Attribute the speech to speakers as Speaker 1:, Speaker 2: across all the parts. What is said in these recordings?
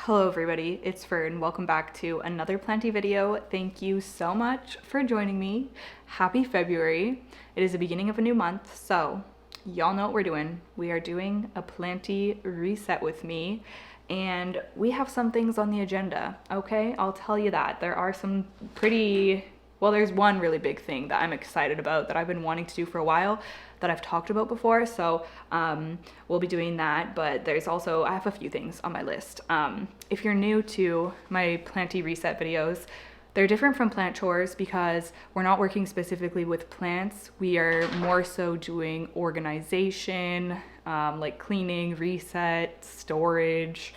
Speaker 1: Hello everybody, it's Fern. Welcome back to another Planty video. Thank you so much for joining me. Happy February. It is the beginning of a new month, so y'all know what we're doing. We are doing a Planty reset with me, and we have some things on the agenda, okay? I'll tell you that. There are some there's one really big thing that I'm excited about that I've been wanting to do for a while that I've talked about before, so we'll be doing that, but there's also, I have a few things on my list. If you're new to my Planty reset videos, they're different from plant chores because we're not working specifically with plants. We are more so doing organization, like cleaning, reset, storage,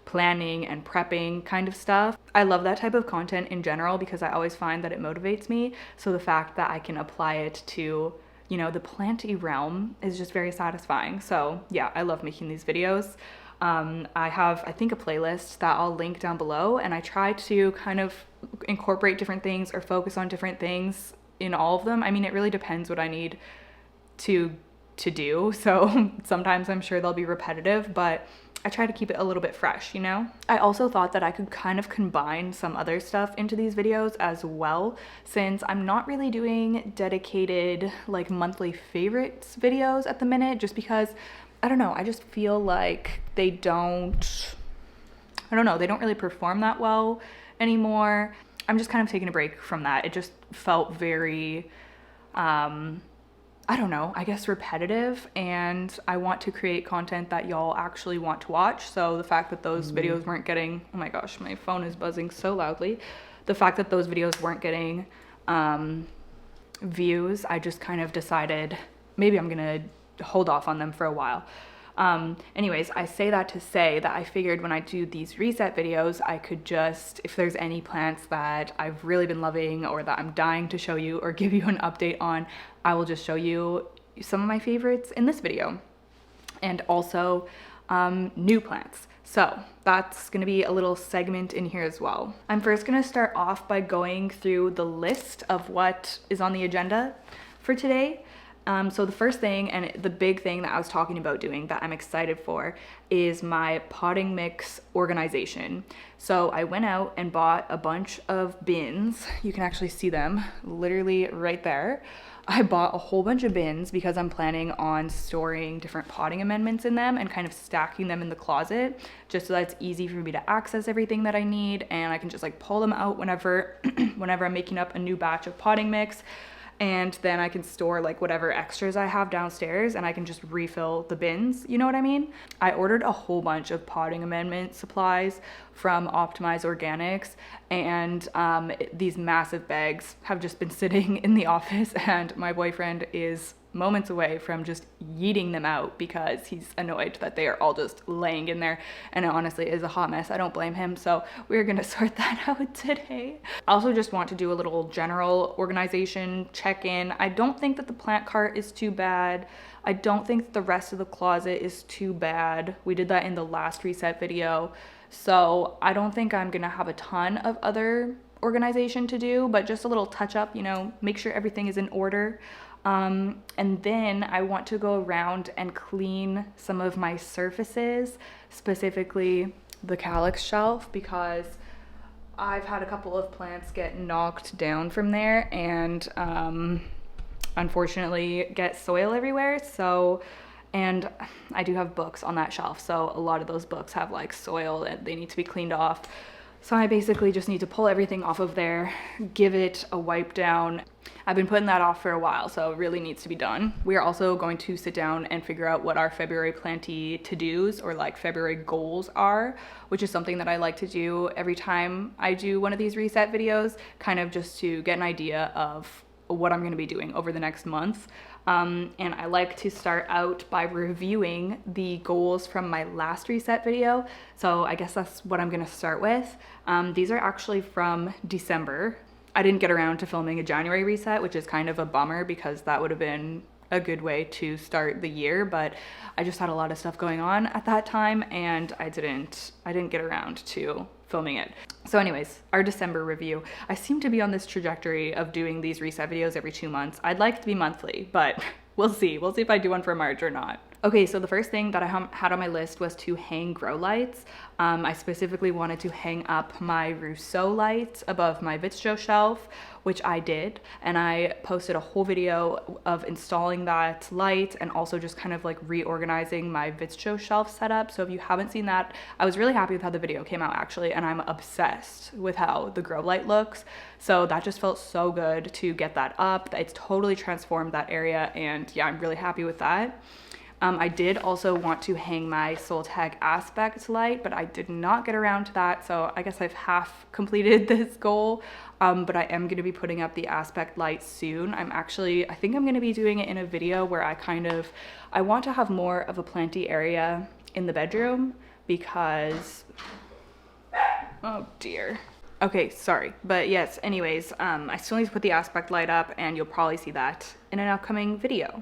Speaker 1: planning and prepping kind of stuff. I love that type of content in general because I always find that it motivates me. So the fact that I can apply it to, you know, the planty realm is just very satisfying. So yeah, I love making these videos. I have, I think, a playlist that I'll link down below, and I try to kind of incorporate different things or focus on different things in all of them. I mean, it really depends what I need to do. So sometimes I'm sure they'll be repetitive, but I try to keep it a little bit fresh, you know? I also thought that I could kind of combine some other stuff into these videos as well, since I'm not really doing dedicated like monthly favorites videos at the minute, just because, I don't know, I just feel like they don't really perform that well anymore. I'm just kind of taking a break from that. It just felt very, I don't know, I guess repetitive, and I want to create content that y'all actually want to watch. So the fact that those videos weren't getting, oh my gosh, my phone is buzzing so loudly. The fact that those videos weren't getting views, I just kind of decided maybe I'm gonna hold off on them for a while. Anyways, I say that to say that I figured when I do these reset videos, I could just, if there's any plants that I've really been loving or that I'm dying to show you or give you an update on, I will just show you some of my favorites in this video. And also new plants. So that's gonna be a little segment in here as well. I'm first gonna start off by going through the list of what is on the agenda for today. So the first thing, and the big thing that I was talking about doing that I'm excited for, is my potting mix organization. So I went out and bought a bunch of bins. You can actually see them literally right there. I bought a whole bunch of bins because I'm planning on storing different potting amendments in them and kind of stacking them in the closet, just so that it's easy for me to access everything that I need, and I can just like pull them out whenever I'm making up a new batch of potting mix. And then I can store like whatever extras I have downstairs, and I can just refill the bins, you know what I mean? I ordered a whole bunch of potting amendment supplies from Optimize Organics, and these massive bags have just been sitting in the office, and my boyfriend is moments away from just yeeting them out because he's annoyed that they are all just laying in there, and it honestly is a hot mess. I don't blame him, so we're gonna sort that out today. I also just want to do a little general organization check-in. I don't think that the plant cart is too bad. I don't think that the rest of the closet is too bad. We did that in the last reset video, so I don't think I'm gonna have a ton of other organization to do, but just a little touch up, you know, make sure everything is in order. And then I want to go around and clean some of my surfaces, specifically the kallax shelf, because I've had a couple of plants get knocked down from there and unfortunately get soil everywhere. So, and I do have books on that shelf, so a lot of those books have like soil and they need to be cleaned off. So I basically just need to pull everything off of there, give it a wipe down. I've been putting that off for a while, so it really needs to be done. We are also going to sit down and figure out what our February Planty to-dos or like February goals are, which is something that I like to do every time I do one of these reset videos, kind of just to get an idea of what I'm gonna be doing over the next month. And I like to start out by reviewing the goals from my last reset video. So I guess that's what I'm gonna start with. These are actually from December. I didn't get around to filming a January reset, which is kind of a bummer because that would have been a good way to start the year, but I just had a lot of stuff going on at that time and I didn't get around to filming it. So anyways, our December review. I seem to be on this trajectory of doing these reset videos every 2 months. I'd like it to be monthly, but we'll see. We'll see if I do one for March or not. Okay, so the first thing that I had on my list was to hang grow lights. I specifically wanted to hang up my Rousseau light above my Vitro shelf, which I did. And I posted a whole video of installing that light and also just kind of like reorganizing my Vitro shelf setup. So if you haven't seen that, I was really happy with how the video came out actually, and I'm obsessed with how the grow light looks. So that just felt so good to get that up. It's totally transformed that area, and yeah, I'm really happy with that. I did also want to hang my Soltech aspect light, but I did not get around to that. So I guess I've half completed this goal, but I am going to be putting up the aspect light soon. I think I'm going to be doing it in a video where I want to have more of a planty area in the bedroom because, oh dear. Okay, sorry. But yes, anyways, I still need to put the aspect light up, and you'll probably see that in an upcoming video.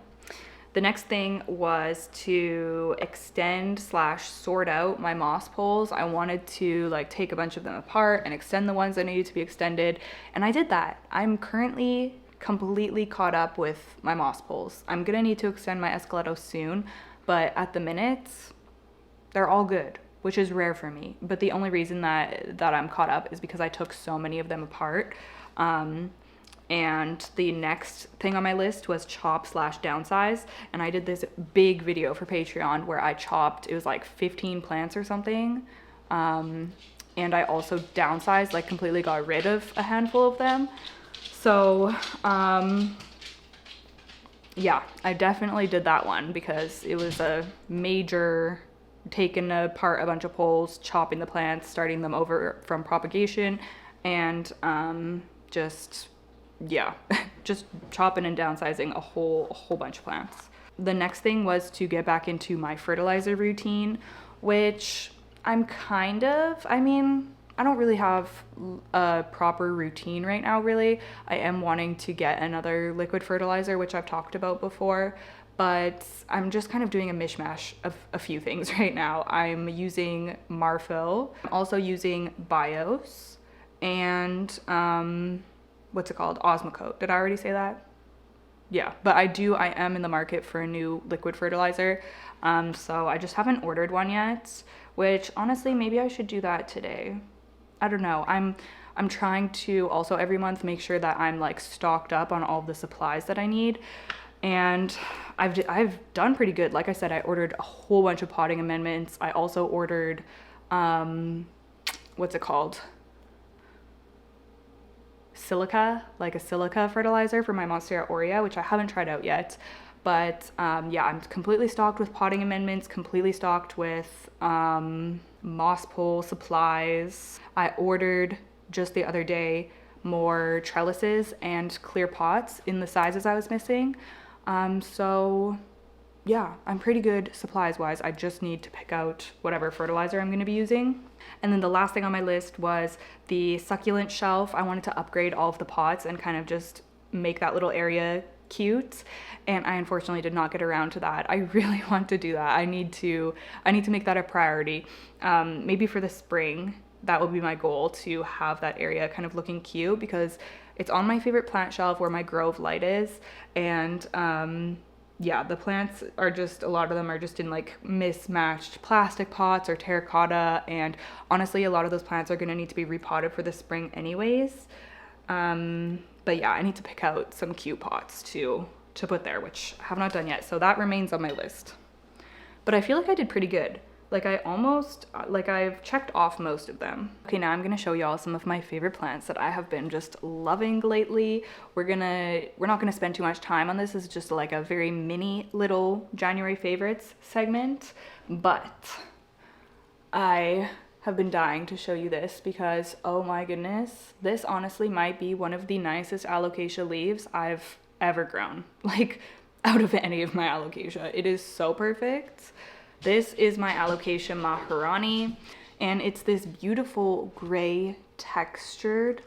Speaker 1: The next thing was to extend / sort out my moss poles. I wanted to like take a bunch of them apart and extend the ones that needed to be extended, and I did that. I'm currently completely caught up with my moss poles. I'm gonna need to extend my Esqueleto soon, but at the minute, they're all good, which is rare for me. But the only reason that I'm caught up is because I took so many of them apart. And the next thing on my list was chop / downsize. And I did this big video for Patreon where I chopped, it was like 15 plants or something. And I also downsized, like completely got rid of a handful of them. So, yeah, I definitely did that one because it was a major taking apart a bunch of poles, chopping the plants, starting them over from propagation, and just chopping and downsizing a whole bunch of plants. The next thing was to get back into my fertilizer routine, which I don't really have a proper routine right now, really. I am wanting to get another liquid fertilizer, which I've talked about before, but I'm just kind of doing a mishmash of a few things right now. I'm using Marfil. I'm also using Bios and what's it called? Osmocote. Did I already say that? Yeah, but I am in the market for a new liquid fertilizer. So I just haven't ordered one yet, which honestly, maybe I should do that today. I don't know. I'm trying to also every month make sure that I'm like stocked up on all the supplies that I need. And I've done pretty good. Like I said, I ordered a whole bunch of potting amendments. I also ordered, what's it called? Silica, like a silica fertilizer for my Monstera Aurea, which I haven't tried out yet. But yeah, I'm completely stocked with potting amendments, completely stocked with moss pole supplies. I ordered just the other day more trellises and clear pots in the sizes I was missing. So yeah, I'm pretty good supplies wise. I just need to pick out whatever fertilizer I'm going to be using. And then the last thing on my list was the succulent shelf. I wanted to upgrade all of the pots and kind of just make that little area cute, and I unfortunately did not get around to that. I really want to do that. I need to make that a priority. Maybe for the spring, that will be my goal, to have that area kind of looking cute, because it's on my favorite plant shelf where my Grove light is, and yeah, the plants are just, a lot of them are just in like mismatched plastic pots or terracotta, and honestly a lot of those plants are going to need to be repotted for the spring anyways. But yeah, I need to pick out some cute pots to put there, which I have not done yet, so that remains on my list. But I feel like I did pretty good. Like I've checked off most of them. Okay, now I'm gonna show y'all some of my favorite plants that I have been just loving lately. We're not gonna spend too much time on this. This is just like a very mini little January favorites segment, but I have been dying to show you this because, oh my goodness, this honestly might be one of the nicest alocasia leaves I've ever grown, like out of any of my alocasia. It is so perfect. This is my alocasia Maharani, and it's this beautiful gray textured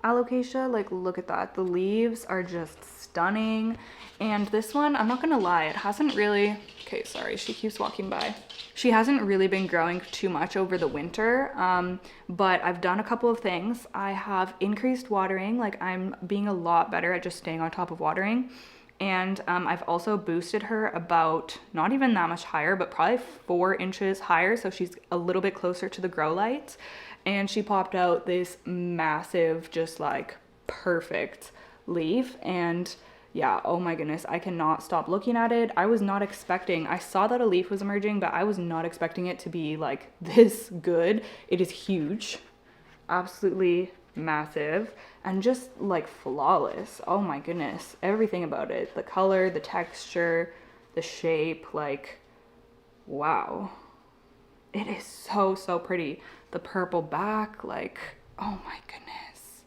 Speaker 1: alocasia. Like, look at that. The leaves are just stunning. And this one, I'm not gonna lie, it hasn't really, okay, sorry, she keeps walking by. She hasn't really been growing too much over the winter, but I've done a couple of things. I have increased watering, like I'm being a lot better at just staying on top of watering. And I've also boosted her about not even that much higher, but probably 4 inches higher. So she's a little bit closer to the grow lights. And she popped out this massive, just like perfect leaf. And yeah, oh my goodness, I cannot stop looking at it. I was not expecting, I saw that a leaf was emerging, but I was not expecting it to be like this good. It is huge, absolutely massive, and just like flawless. Oh my goodness, everything about it, the color, the texture, the shape, like wow. It is so pretty. The purple back, like oh my goodness.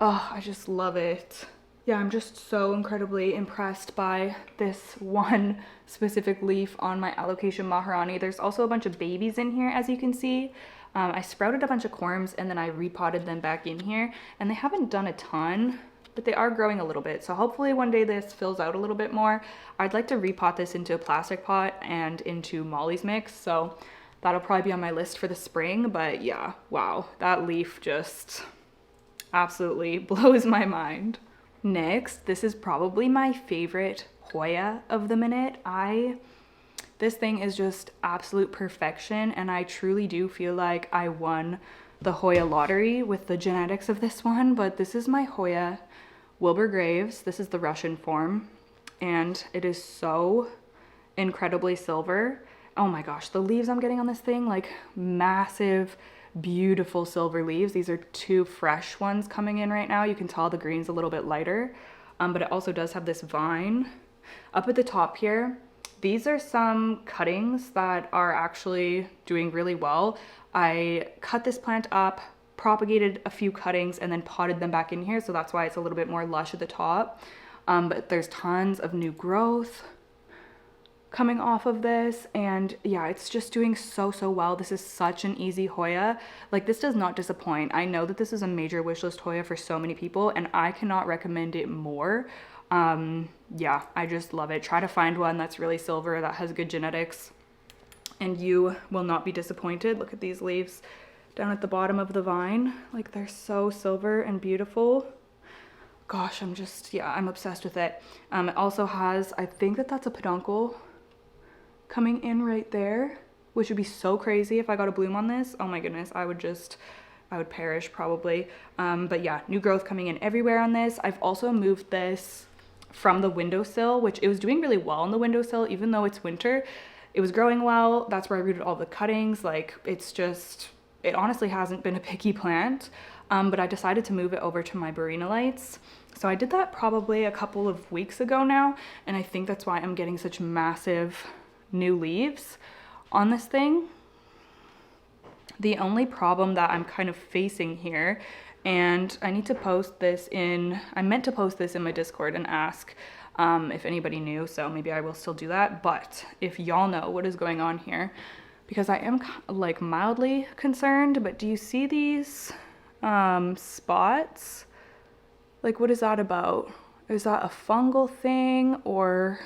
Speaker 1: Oh, I just love it. Yeah, I'm just so incredibly impressed by this one specific leaf on my alocasia maharani. There's also a bunch of babies in here, as you can see. I sprouted a bunch of corms and then I repotted them back in here, and they haven't done a ton, but they are growing a little bit. So hopefully one day this fills out a little bit more. I'd like to repot this into a plastic pot and into Molly's mix. So that'll probably be on my list for the spring. But yeah, wow, that leaf just absolutely blows my mind. Next, this is probably my favorite Hoya of the minute. This thing is just absolute perfection, and I truly do feel like I won the Hoya lottery with the genetics of this one. But this is my Hoya Wilbur Graves. This is the Russian form, and it is so incredibly silver. Oh my gosh, the leaves I'm getting on this thing, like massive, beautiful silver leaves. These are 2 fresh ones coming in right now. You can tell the green's a little bit lighter, but it also does have this vine up at the top here. These are some cuttings that are actually doing really well. I cut this plant up, propagated a few cuttings, and then potted them back in here, so that's why it's a little bit more lush at the top. But there's tons of new growth coming off of this, and yeah, it's just doing so well. This is such an easy Hoya. Like, this does not disappoint. I know that this is a major wishlist Hoya for so many people, and I cannot recommend it more. Yeah, I just love it. Try to find one that's really silver, that has good genetics, and you will not be disappointed. Look at these leaves down at the bottom of the vine. Like, they're so silver and beautiful. Gosh, I'm obsessed with it. It also has, I think that's a peduncle coming in right there, which would be so crazy if I got a bloom on this. Oh my goodness, I would perish probably. But yeah, new growth coming in everywhere on this. I've also moved this from the windowsill, which it was doing really well on the windowsill, even though it's winter. It was growing well. That's where I rooted all the cuttings. Like, it honestly hasn't been a picky plant. But I decided to move it over to my Barina lights. So I did that probably a couple of weeks ago now, and I think that's why I'm getting such massive new leaves on this thing. The only problem that I'm kind of facing here, and I need to post this in, I meant to post this in my Discord and ask if anybody knew, so maybe I will still do that. But if y'all know what is going on here, because I am like mildly concerned. But do you see these spots? Like, what is that about? Is that a fungal thing, or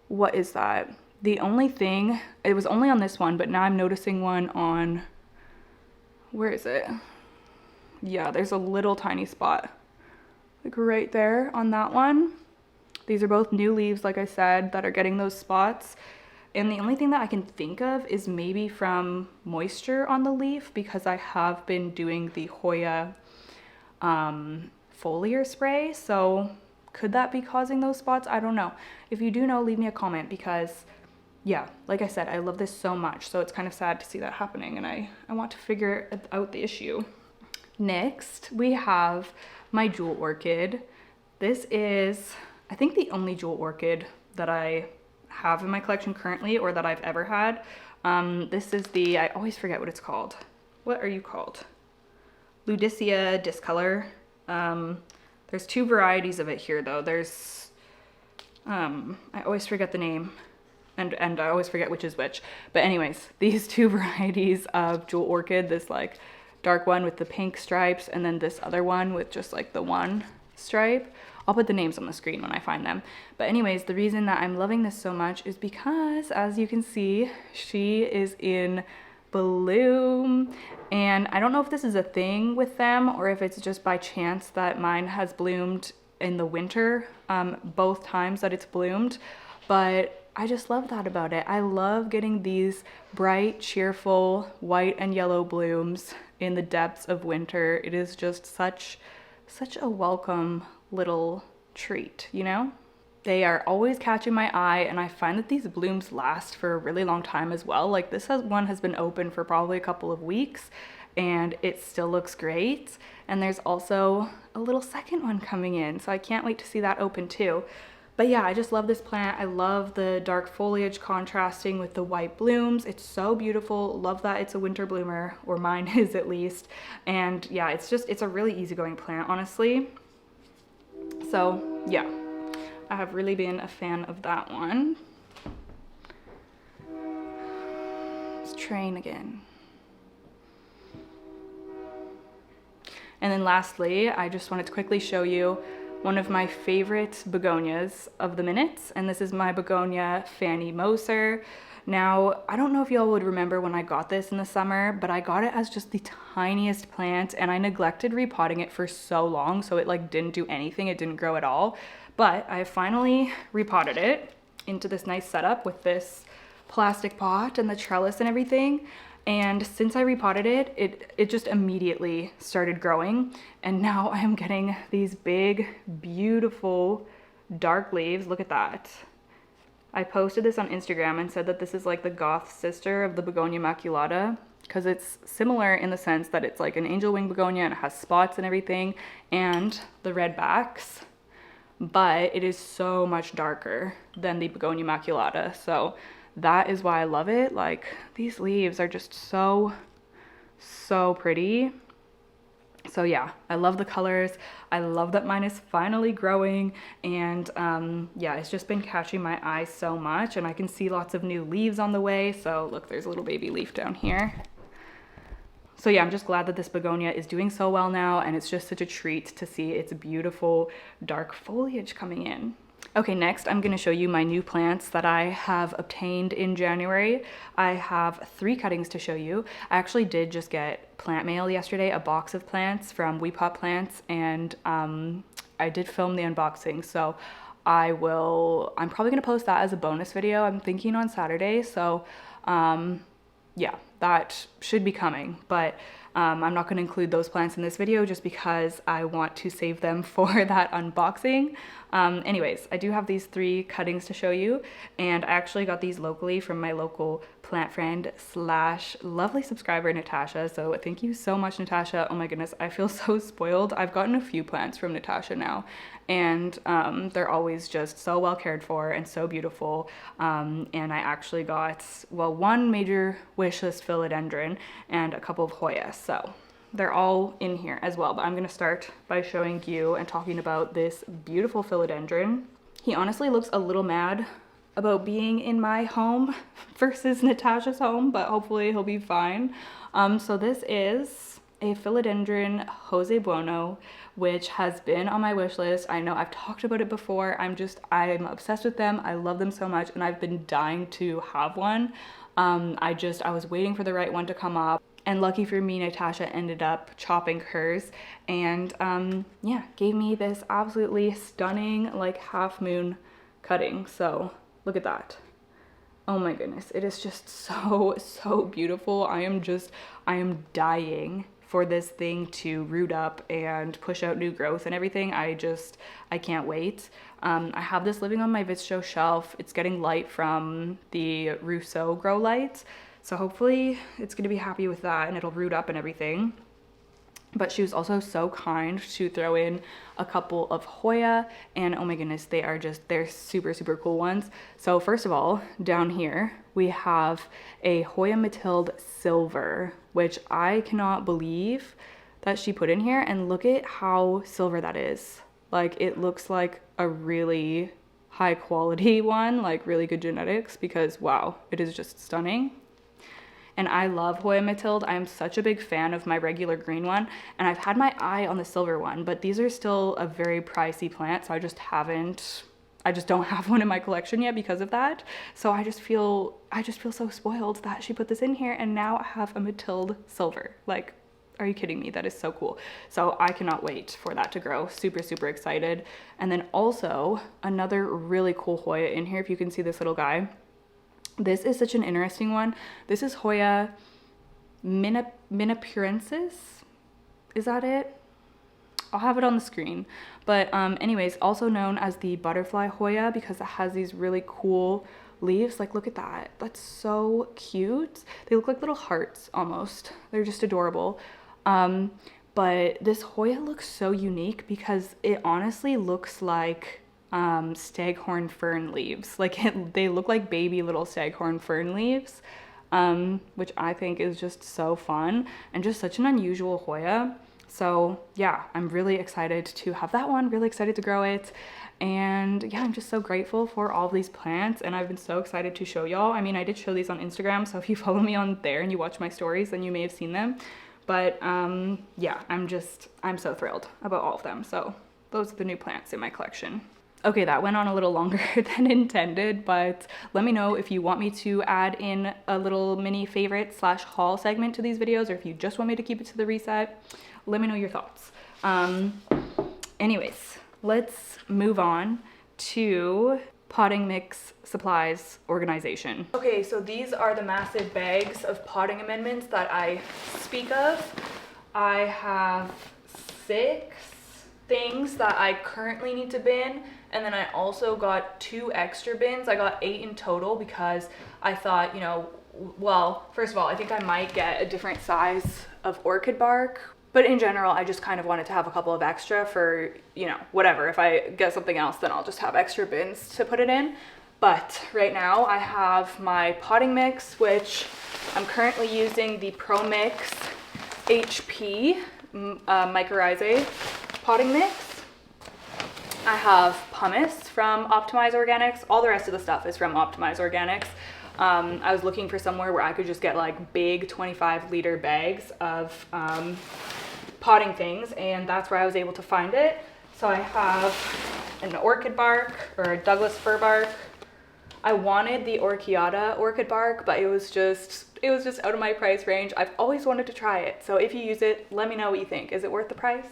Speaker 1: what is that? The only thing, it was only on this one, but now I'm noticing one on, where is it? Yeah, there's a little tiny spot, like right there on that one. These are both new leaves, like I said, that are getting those spots. And the only thing that I can think of is maybe from moisture on the leaf, because I have been doing the Hoya foliar spray. So could that be causing those spots? I don't know. If you do know, leave me a comment, because yeah, like I said, I love this so much. So it's kind of sad to see that happening, and I want to figure out the issue. Next, we have my jewel orchid. This is, I think, the only jewel orchid that I have in my collection currently, or that I've ever had. This is the, I always forget what it's called. What are you called? Ludicea discolor. There's 2 varieties of it here though. There's, I always forget the name, and I always forget which is which. But anyways, these 2 varieties of jewel orchid, this like dark one with the pink stripes, and then this other one with just like the one stripe. I'll put the names on the screen when I find them. But anyways, the reason that I'm loving this so much is because, as you can see, she is in bloom. And I don't know if this is a thing with them, or if it's just by chance that mine has bloomed in the winter, both times that it's bloomed, but I just love that about it. I love getting these bright, cheerful white and yellow blooms in the depths of winter. It is just such a welcome little treat, you know? They are always catching my eye, and I find that these blooms last for a really long time as well. Like this one has been open for probably a couple of weeks and it still looks great. And there's also a little second one coming in, so I can't wait to see that open too. But yeah, I just love this plant. I love the dark foliage contrasting with the white blooms. It's so beautiful. Love that it's a winter bloomer, or mine is at least. And yeah, it's a really easygoing plant, honestly. So yeah, I have really been a fan of that one. Let's train again. And then lastly, I just wanted to quickly show you one of my favorite begonias of the minute, and this is my begonia Fanny Moser. Now, I don't know if y'all would remember when I got this in the summer, but I got it as just the tiniest plant, and I neglected repotting it for so long, so it like didn't do anything, it didn't grow at all. But I finally repotted it into this nice setup with this plastic pot and the trellis and everything. And since I repotted it, it just immediately started growing. And now I am getting these big, beautiful, dark leaves. Look at that. I posted this on Instagram and said that this is like the goth sister of the Begonia maculata, because it's similar in the sense that it's like an angel wing begonia and it has spots and everything and the red backs, but it is so much darker than the Begonia maculata. So that is why I love it. Like these leaves are just so pretty. So yeah, I love the colors. I love that mine is finally growing, and yeah, it's just been catching my eye so much, and I can see lots of new leaves on the way. So look, there's a little baby leaf down here. So yeah, I'm just glad that this begonia is doing so well now, and it's just such a treat to see its beautiful dark foliage coming in. Okay, next I'm going to show you my new plants that I have obtained in January. I have 3 cuttings to show you. I actually did just get plant mail yesterday, a box of plants from We Pot Plants, and I did film the unboxing, so I'm probably going to post that as a bonus video. I'm thinking on Saturday, so yeah, that should be coming, but I'm not going to include those plants in this video just because I want to save them for that unboxing. Anyways, I do have these 3 cuttings to show you, and I actually got these locally from my local plant friend / lovely subscriber, Natasha. So thank you so much, Natasha. Oh my goodness, I feel so spoiled. I've gotten a few plants from Natasha now, and they're always just so well cared for and so beautiful. And I actually got, well, 1 major wish list philodendron and a couple of Hoya. So they're all in here as well, but I'm going to start by showing you and talking about this beautiful philodendron. He honestly looks a little mad about being in my home versus Natasha's home, but hopefully he'll be fine. So this is a philodendron Jose Bueno, which has been on my wish list. I know I've talked about it before. I'm obsessed with them. I love them so much, and I've been dying to have one. I was waiting for the right one to come up. And lucky for me, Natasha ended up chopping hers, and yeah, gave me this absolutely stunning like half moon cutting. So look at that. Oh my goodness, it is just so beautiful. I am dying for this thing to root up and push out new growth and everything. I can't wait. I have this living on my Vitcho shelf. It's getting light from the Rousseau grow lights. So hopefully it's gonna be happy with that and it'll root up and everything. But she was also so kind to throw in a couple of Hoya, and oh my goodness, they're super cool ones. So first of all, down here, we have a Hoya Mathilde Silver, which I cannot believe that she put in here, and look at how silver that is. Like, it looks like a really high quality one, like really good genetics, because wow, it is just stunning. And I love Hoya Mathilde. I'm such a big fan of my regular green one, and I've had my eye on the silver one, but these are still a very pricey plant, so I just don't have one in my collection yet because of that. So I just feel so spoiled that she put this in here, and now I have a Mathilde Silver. Like, are you kidding me? That is so cool. So I cannot wait for that to grow. Super, super excited. And then also another really cool Hoya in here, if you can see this little guy. This is such an interesting one. This is Hoya minapurensis. Is that it? I'll have it on the screen. But anyways, also known as the butterfly Hoya because it has these really cool leaves. Like, look at that. That's so cute. They look like little hearts almost. They're just adorable. But this Hoya looks so unique because it honestly looks like staghorn fern leaves. Like they look like baby little staghorn fern leaves, which I think is just so fun and just such an unusual Hoya. So yeah, I'm really excited to have that one, really excited to grow it. And yeah, I'm just so grateful for all of these plants, and I've been so excited to show y'all. I mean, I did show these on Instagram, so if you follow me on there and you watch my stories, then you may have seen them. But yeah, I'm so thrilled about all of them. So those are the new plants in my collection. Okay, that went on a little longer than intended, but let me know if you want me to add in a little mini favorite / haul segment to these videos, or if you just want me to keep it to the reset. Let me know your thoughts. Anyways, let's move on to potting mix supplies organization. Okay, so these are the massive bags of potting amendments that I speak of. I have 6 things that I currently need to bin, and then I also got 2 extra bins. I got 8 in total because I thought, you know, well, first of all, I think I might get a different size of orchid bark, but in general, I just kind of wanted to have a couple of extra for, you know, whatever. If I get something else, then I'll just have extra bins to put it in. But right now I have my potting mix, which I'm currently using the Pro Mix HP mycorrhizae potting mix. I have pumice from Optimize Organics. All the rest of the stuff is from Optimize Organics. I was looking for somewhere where I could just get like big 25-liter bags of potting things, and that's where I was able to find it. So I have an orchid bark, or a Douglas fir bark. I wanted the Orchiata orchid bark, but it was just out of my price range. I've always wanted to try it. So if you use it, let me know what you think. Is it worth the price?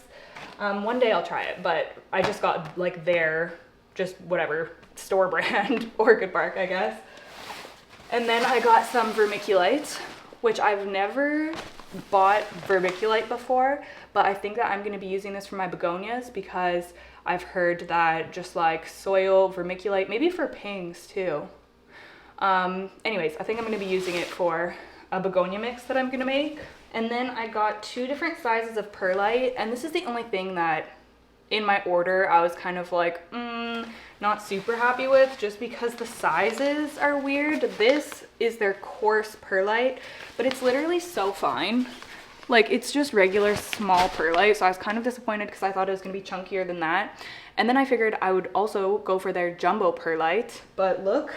Speaker 1: One day I'll try it, but I just got like their, just whatever, store brand orchid bark, I guess. And then I got some vermiculite, which I've never bought vermiculite before, but I think that I'm going to be using this for my begonias because I've heard that just like soil vermiculite, maybe for pings too. Anyways, I think I'm going to be using it for a begonia mix that I'm going to make. And then I got 2 different sizes of perlite, and this is the only thing that in my order I was kind of like not super happy with, just because the sizes are weird. This is their coarse perlite, but it's literally so fine. Like, it's just regular small perlite, so I was kind of disappointed because I thought it was gonna be chunkier than that. And then I figured I would also go for their jumbo perlite, but look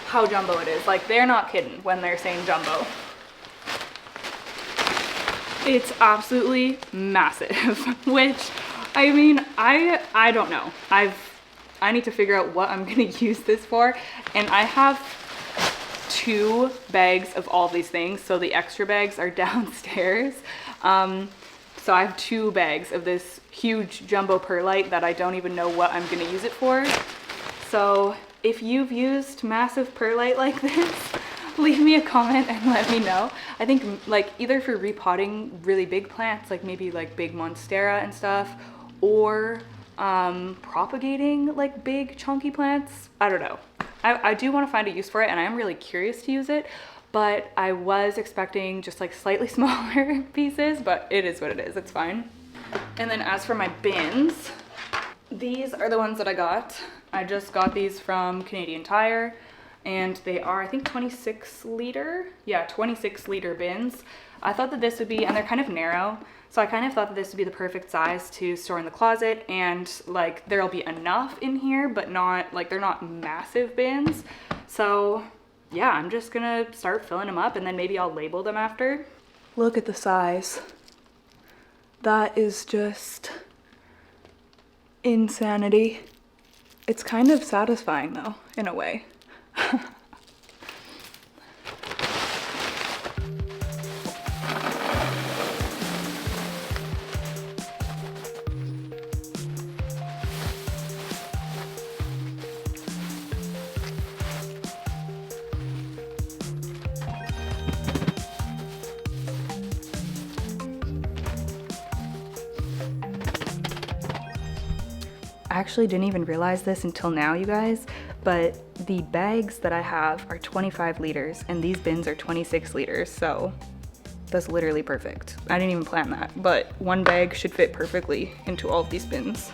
Speaker 1: how jumbo it is. Like, they're not kidding when they're saying jumbo. It's absolutely massive, which, I mean, I don't know. I need to figure out what I'm gonna use this for, and I have 2 bags of all these things, so the extra bags are downstairs. So I have 2 bags of this huge jumbo perlite that I don't even know what I'm gonna use it for. So if you've used massive perlite like this, leave me a comment and let me know. I think like either for repotting really big plants, like maybe like big monstera and stuff, or propagating like big chunky plants. I don't know. I do want to find a use for it, and I am really curious to use it, but I was expecting just like slightly smaller pieces, but it is what it is. It's fine. And then as for my bins, these are the ones that I got. I just got these from Canadian Tire, and they are, I think, 26 liter. Yeah, 26 liter bins. I thought that this would be, and they're kind of narrow, so I kind of thought that this would be the perfect size to store in the closet, and like there'll be enough in here, but not like, they're not massive bins. So yeah, I'm just gonna start filling them up, and then maybe I'll label them after. Look at the size. That is just insanity. It's kind of satisfying though, in a way. I actually didn't even realize this until now, you guys, but the bags that I have are 25 liters and these bins are 26 liters, so that's literally perfect. I didn't even plan that, but one bag should fit perfectly into all of these bins.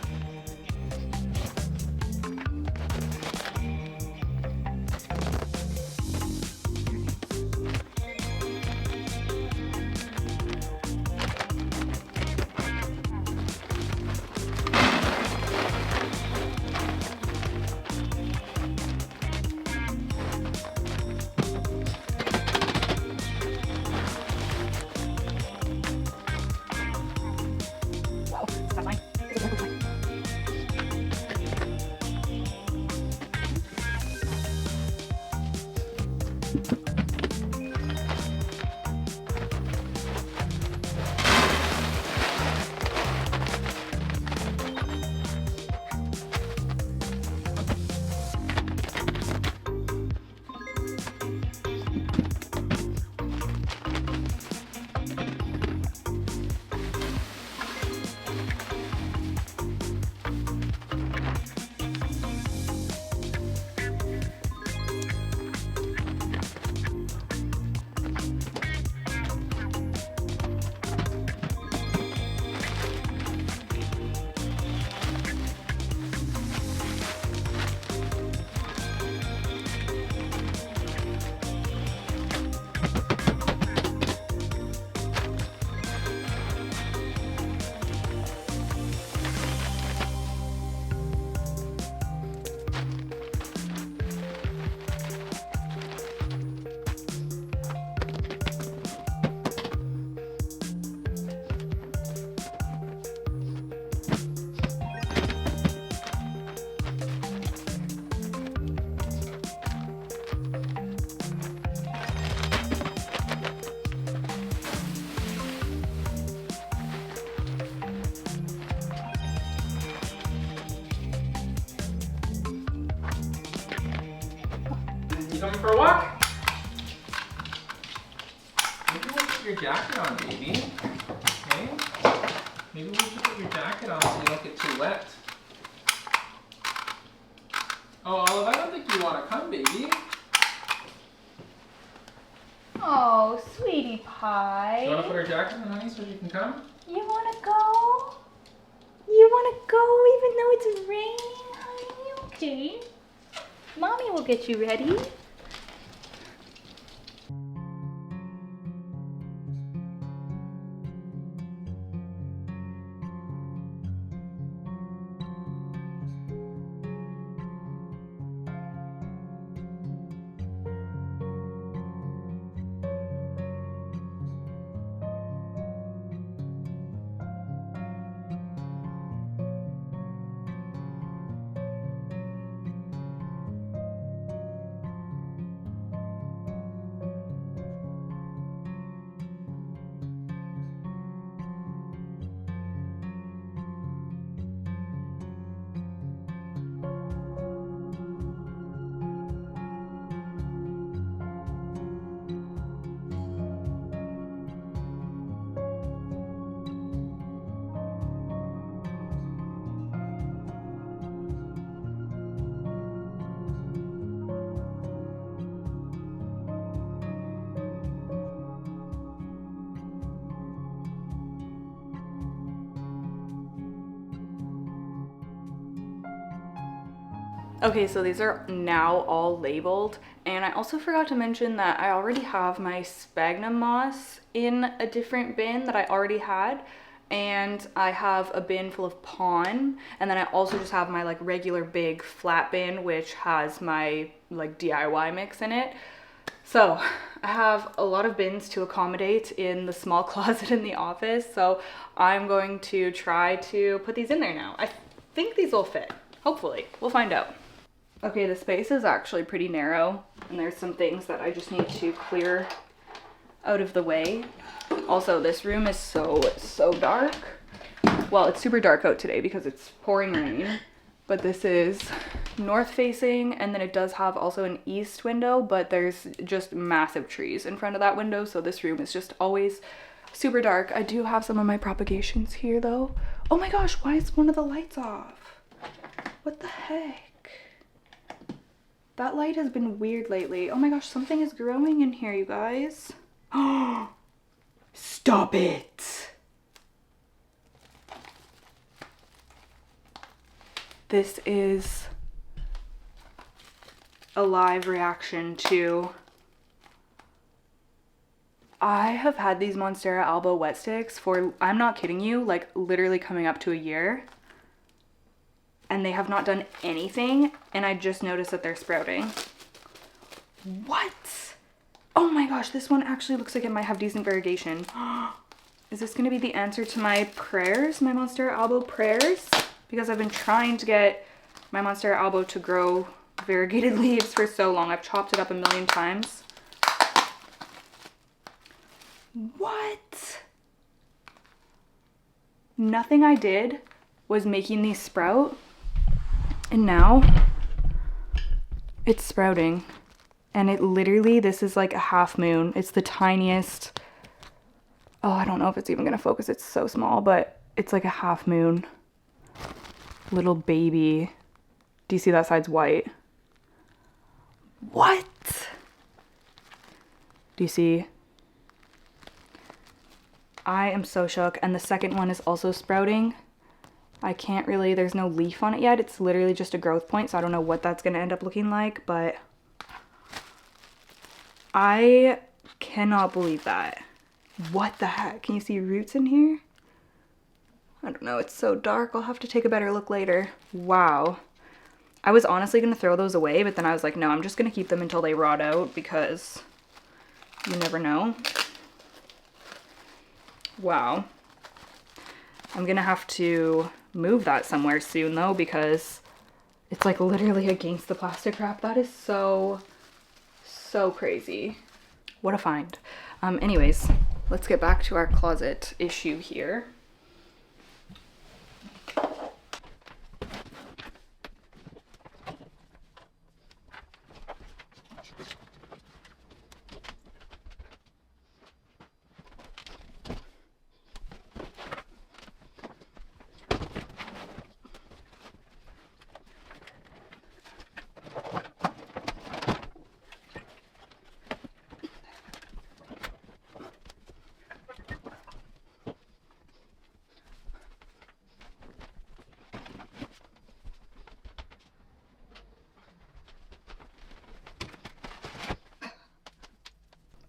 Speaker 2: You coming for a walk? Maybe we'll put your jacket on, baby. Okay? Maybe we should put your jacket on so you don't get too wet. Oh, Olive, I don't think you want to come, baby.
Speaker 1: Oh, sweetie pie.
Speaker 2: You want to put our jacket on, honey, so you can come?
Speaker 1: You wanna go? You wanna go even though it's raining, honey? Okay. Mommy will get you ready. Okay, so these are now all labeled, and I also forgot to mention that I already have my sphagnum moss in a different bin that I already had, and I have a bin full of pon, and then I also just have my like regular big flat bin which has my like DIY mix in it. So I have a lot of bins to accommodate in the small closet in the office, so I'm going to try to put these in there now. I think these will fit, hopefully. We'll find out. Okay, the space is actually pretty narrow, and there's some things that I just need to clear out of the way. Also, this room is so dark. Well, it's super dark out today because it's pouring rain, but this is north facing, and then it does have also an east window, but there's just massive trees in front of that window, so this room is just always super dark. I do have some of my propagations here though. Oh my gosh, why is one of the lights off? What the heck? That light has been weird lately. Oh my gosh, something is growing in here, you guys. Oh, stop it. This is a live reaction to... I have had these Monstera Alba wet sticks for, I'm not kidding you, like literally coming up to a year. And they have not done anything, and I just noticed that they're sprouting. What? Oh my gosh, this one actually looks like it might have decent variegation. Is this gonna be the answer to my prayers, my Monstera Alba prayers? Because I've been trying to get my Monstera Alba to grow variegated leaves for so long. I've chopped it up a million times. What? Nothing I did was making these sprout. And now it's sprouting, and it literally, this is like a half moon. It's the tiniest, oh, I don't know if it's even gonna focus. It's so small, but it's like a half moon little baby. Do you see that side's white? What? Do you see? I am so shook. And the second one is also sprouting. I can't really, there's no leaf on it yet. It's literally just a growth point, so I don't know what that's gonna end up looking like, but I cannot believe that. What the heck? Can you see roots in here? I don't know, it's so dark. I'll have to take a better look later. Wow. I was honestly gonna throw those away, but then I was like, no, I'm just gonna keep them until they rot out because you never know. Wow. I'm gonna have to move that somewhere soon though, because it's like literally against the plastic wrap. That is so crazy. What a find. Anyways, let's get back to our closet issue here.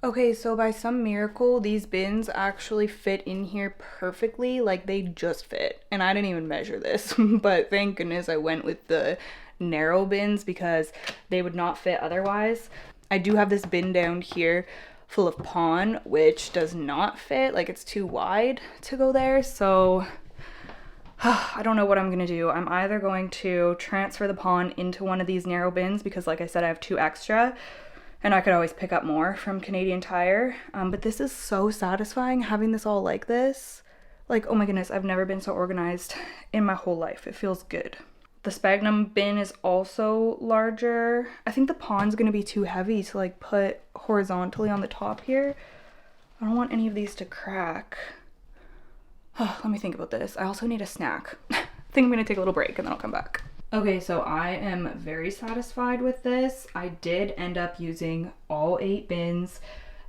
Speaker 1: Okay, so by some miracle, these bins actually fit in here perfectly, like they just fit. And I didn't even measure this, but thank goodness I went with the narrow bins because they would not fit otherwise. I do have this bin down here full of pawn, which does not fit, like it's too wide to go there, so I don't know what I'm gonna do. I'm either going to transfer the pawn into one of these narrow bins because like I said, I have 2 extra, and I could always pick up more from Canadian Tire. But this is so satisfying having this all like this. Like, oh my goodness, I've never been so organized in my whole life. It feels good. The sphagnum bin is also larger. I think the pawn's gonna be too heavy to like put horizontally on the top here. I don't want any of these to crack. Oh, let me think about this. I also need a snack. I think I'm gonna take a little break and then I'll come back. Okay, so I am very satisfied with this. I did end up using all 8 bins,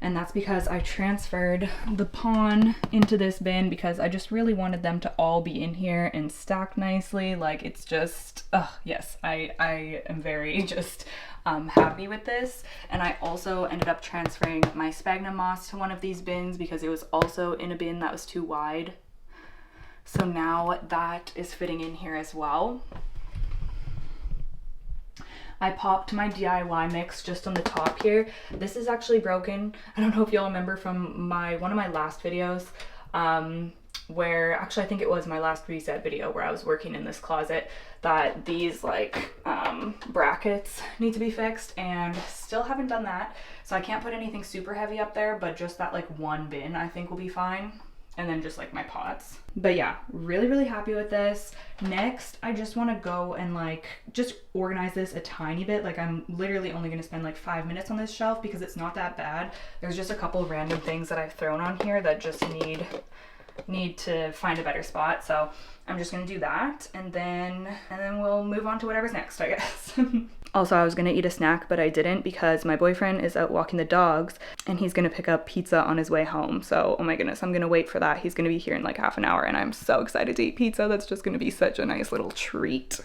Speaker 1: and that's because I transferred the pawn into this bin because I just really wanted them to all be in here and stacked nicely. Like, it's just, yes, I am very just happy with this. And I also ended up transferring my sphagnum moss to one of these bins because it was also in a bin that was too wide. So now that is fitting in here as well. I popped my DIY mix just on the top here. This is actually broken. I don't know if y'all remember from one of my last videos where, actually I think it was my last reset video where I was working in this closet, that these like brackets need to be fixed, and still haven't done that. So I can't put anything super heavy up there, but just that like one bin I think will be fine. And then just like my pots. But yeah, really happy with this. Next, I just want to go and like just organize this a tiny bit. Like, I'm literally only going to spend like 5 minutes on this shelf because it's not that bad. There's just a couple of random things that I've thrown on here that just need need to find a better spot. So I'm just gonna do that, and then we'll move on to whatever's next, I guess. Also, I was gonna eat a snack, but I didn't because my boyfriend is out walking the dogs and he's gonna pick up pizza on his way home. So, oh my goodness, I'm gonna wait for that. He's gonna be here in like half an hour and I'm so excited to eat pizza. That's just gonna be such a nice little treat.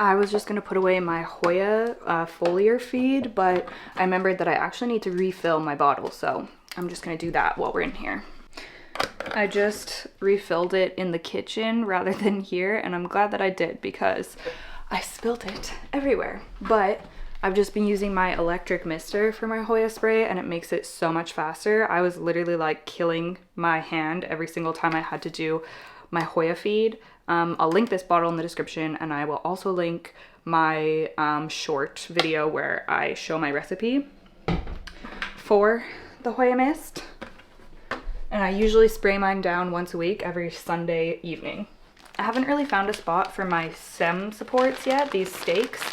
Speaker 1: I was just gonna put away my Hoya foliar feed, but I remembered that I actually need to refill my bottle, so I'm just gonna do that while we're in here. I just refilled it in the kitchen rather than here, and I'm glad that I did because I spilled it everywhere. But I've just been using my electric mister for my Hoya spray, and it makes it so much faster. I was literally like killing my hand every single time I had to do my Hoya feed. I'll link this bottle in the description, and I will also link my short video where I show my recipe for the Hoya mist. And I usually spray mine down once a week, every Sunday evening. I haven't really found a spot for my stem supports yet, these stakes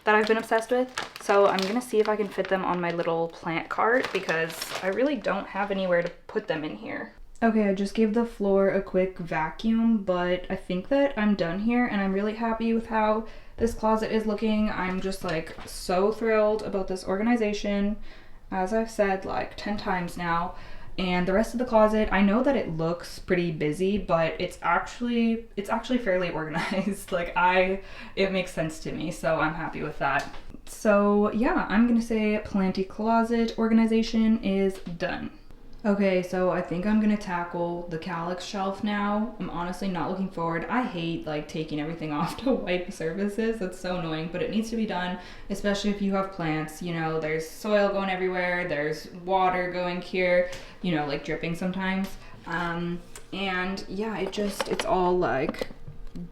Speaker 1: that I've been obsessed with. So I'm gonna see if I can fit them on my little plant cart because I really don't have anywhere to put them in here. Okay, I just gave the floor a quick vacuum, but I think that I'm done here and I'm really happy with how this closet is looking. I'm just like so thrilled about this organization, as I've said like 10 times now. And the rest of the closet, I know that it looks pretty busy, but it's actually fairly organized. Like it makes sense to me, so I'm happy with that. So yeah, I'm gonna say Planty closet organization is done. Okay, so I think I'm gonna tackle the kallax shelf now. I'm honestly not looking forward. I hate like taking everything off to wipe surfaces. That's so annoying, but it needs to be done, especially if you have plants. You know, there's soil going everywhere, there's water going here, you know, like dripping sometimes. And yeah, it's all like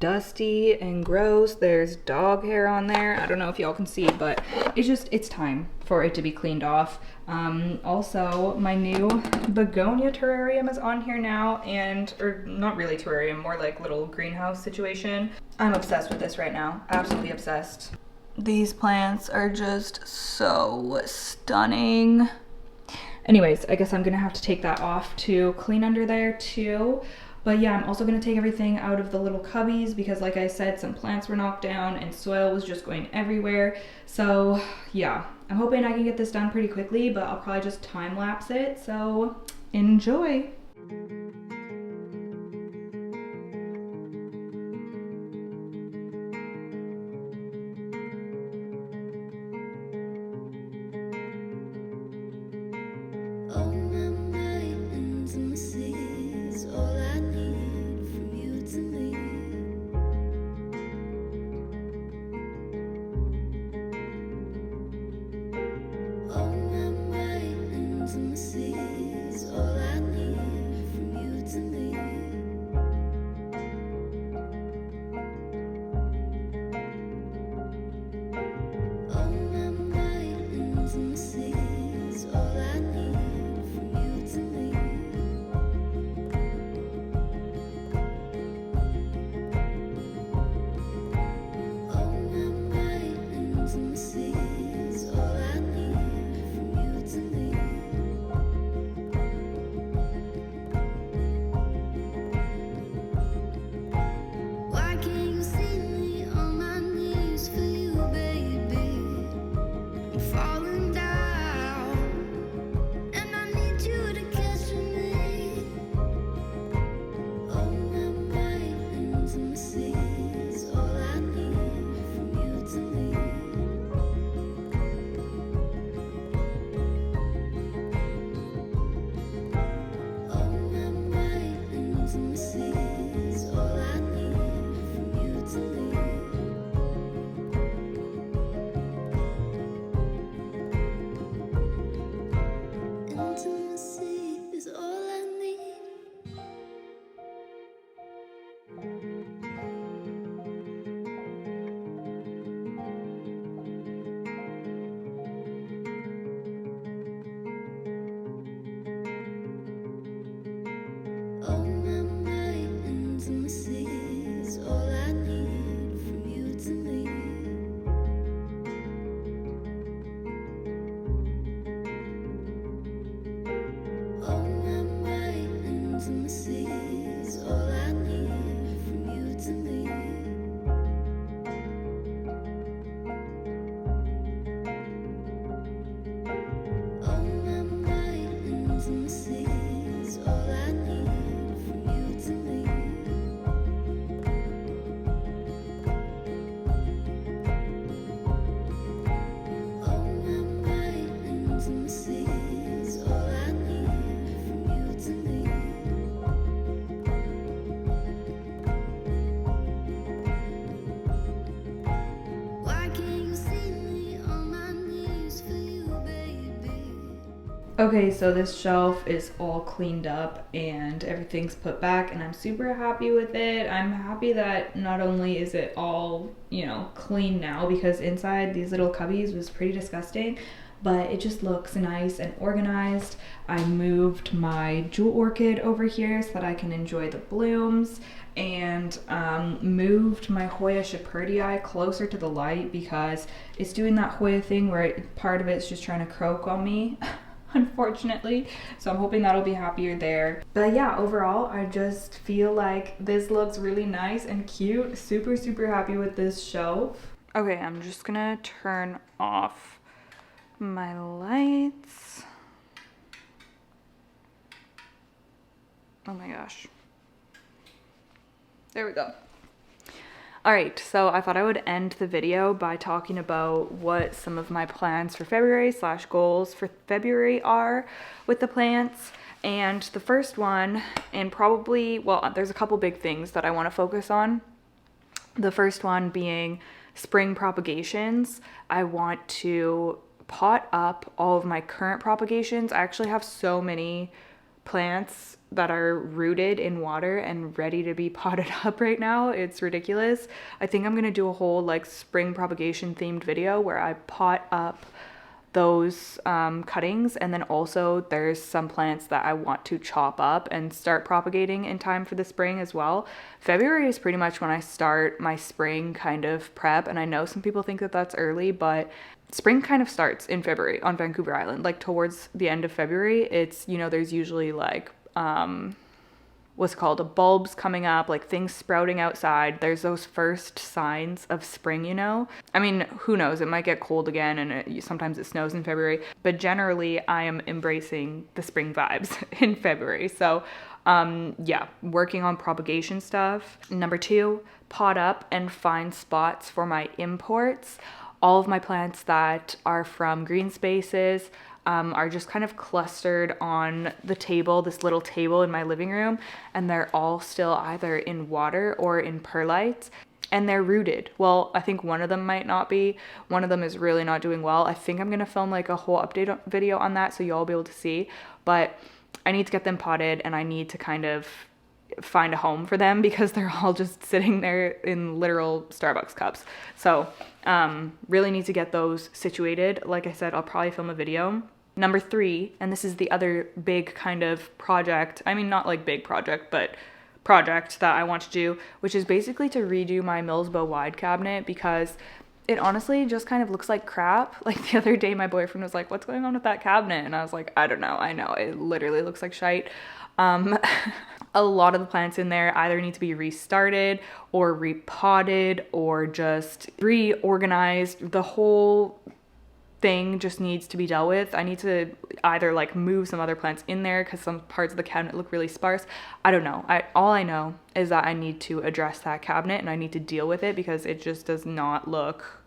Speaker 1: dusty and gross. There's dog hair on there. I don't know if y'all can see, but it's time for it to be cleaned off. Also, my new begonia terrarium is on here now, or not really terrarium, more like little greenhouse situation. I'm obsessed with this right now, absolutely obsessed. These plants are just so stunning. Anyways, I guess I'm gonna have to take that off to clean under there too. But yeah, I'm also gonna take everything out of the little cubbies because like I said, some plants were knocked down and soil was just going everywhere. So yeah, I'm hoping I can get this done pretty quickly, but I'll probably just time lapse it, so enjoy.
Speaker 3: All I need from you
Speaker 1: Okay, so this shelf is all cleaned up and everything's put back, and I'm super happy with it. I'm happy that not only is it all, clean now, because inside these little cubbies was pretty disgusting, but it just looks nice and organized. I moved my jewel orchid over here so that I can enjoy the blooms, and moved my Hoya Shepherdii closer to the light because it's doing that Hoya thing where part of it's just trying to croak on me. Unfortunately, so I'm hoping that'll be happier there. But yeah, overall I just feel like this looks really nice and cute. Super happy with this shelf. Okay, I'm just gonna turn off my lights. Oh my gosh, there we go. All right, so I thought I would end the video by talking about what some of my plans for February / goals for February are with the plants. And the first one, and probably, well, there's a couple big things that I want to focus on. The first one being spring propagations. I want to pot up all of my current propagations. I actually have so many plants that are rooted in water and ready to be potted up right now. It's ridiculous. I think I'm gonna do a whole like spring propagation themed video where I pot up those cuttings, and then also there's some plants that I want to chop up and start propagating in time for the spring as well. February is pretty much when I start my spring kind of prep, and I know some people think that that's early, but spring kind of starts in February on Vancouver Island. Like towards the end of February, it's, there's usually like what's called bulbs coming up, like things sprouting outside. There's those first signs of spring, I mean, who knows, it might get cold again, and sometimes it snows in February, but generally I am embracing the spring vibes in February. So yeah, working on propagation stuff. Number 2, pot up and find spots for my imports. All of my plants that are from green spaces are just kind of clustered on the table, this little table in my living room, and they're all still either in water or in perlite, and they're rooted. Well, I think one of them might not be. One of them is really not doing well. I think I'm gonna film like a whole update video on that so y'all will be able to see, but I need to get them potted, and I need to kind of find a home for them because they're all just sitting there in literal Starbucks cups. So really need to get those situated. Like I said, I'll probably film a video. Number 3, and this is the other big kind of project, I mean, not like big project, but project that I want to do, which is basically to redo my Millsbow wide cabinet, because it honestly just kind of looks like crap. Like the other day my boyfriend was like, what's going on with that cabinet? And I was like, I don't know, I know, it literally looks like shite. A lot of the plants in there either need to be restarted or repotted or just reorganized. The whole thing just needs to be dealt with. I need to either like move some other plants in there because some parts of the cabinet look really sparse. I don't know. All I know is that I need to address that cabinet and I need to deal with it because it just does not look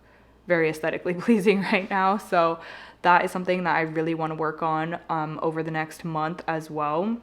Speaker 1: very aesthetically pleasing right now. So that is something that I really want to work on over the next month as well.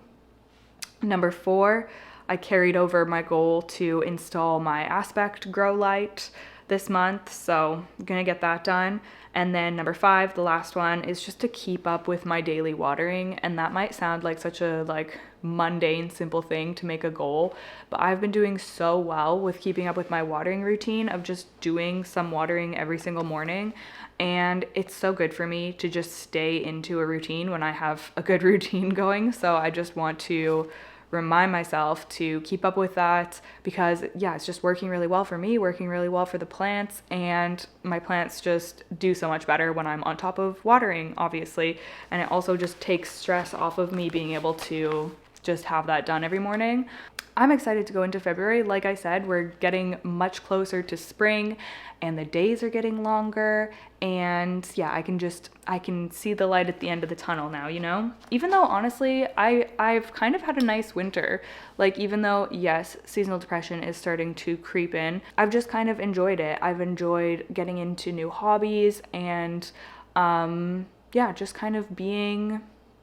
Speaker 1: Number 4, I carried over my goal to install my aspect grow light this month, so I'm gonna get that done. And then number 5, the last one, is just to keep up with my daily watering. And that might sound like such a mundane, simple thing to make a goal, but I've been doing so well with keeping up with my watering routine of just doing some watering every single morning. And it's so good for me to just stay into a routine when I have a good routine going. So I just want to remind myself to keep up with that because yeah, it's just working really well for me, working really well for the plants, and my plants just do so much better when I'm on top of watering, obviously. And it also just takes stress off of me being able to just have that done every morning. I'm excited to go into February. Like I said, we're getting much closer to spring and the days are getting longer, and yeah, I can see the light at the end of the tunnel now, Even though honestly, I've kind of had a nice winter. Even though yes, seasonal depression is starting to creep in, I've just kind of enjoyed it. I've enjoyed getting into new hobbies and yeah, just kind of being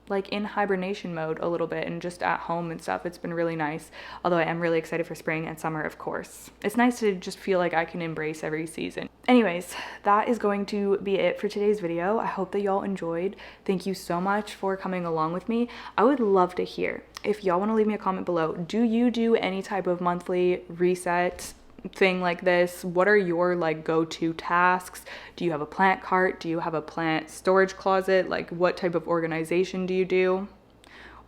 Speaker 1: like in hibernation mode a little bit and just at home and stuff. It's been really nice, although I am really excited for spring and summer, of course. It's nice to just feel like I can embrace every season. Anyways, that is going to be it for today's video. I hope that y'all enjoyed. Thank you so much for coming along with me. I would love to hear if y'all want to leave me a comment below. Do you do any type of monthly reset thing like this? What are your like go-to tasks? Do you have a plant cart? Do you have a plant storage closet? Like what type of organization do you do?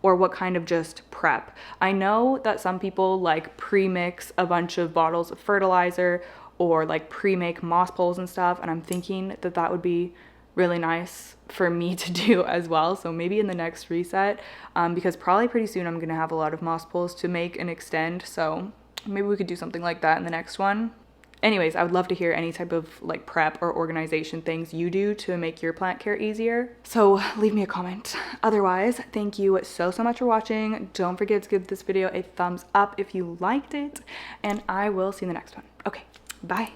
Speaker 1: Or what kind of just prep? I know that some people like pre-mix a bunch of bottles of fertilizer or like pre-make moss poles and stuff, and I'm thinking that that would be really nice for me to do as well. So maybe in the next reset, because probably pretty soon I'm gonna have a lot of moss poles to make and extend, so maybe we could do something like that in the next one. Anyways, I would love to hear any type of like prep or organization things you do to make your plant care easier. So leave me a comment. Otherwise, thank you so much for watching. Don't forget to give this video a thumbs up if you liked it, and I will see you in the next one. Okay, bye.